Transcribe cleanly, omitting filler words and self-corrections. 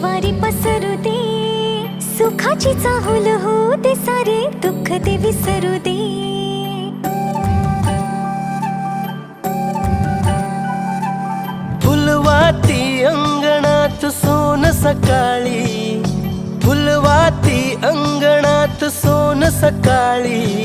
वारी पसरू दे, सुखाची चाहुल हो दे, सारे दुःख ते विसरू दे. फुलवाती अंगणात सोन सकाळी, फुलवाती अंगणात सोन सकाळी.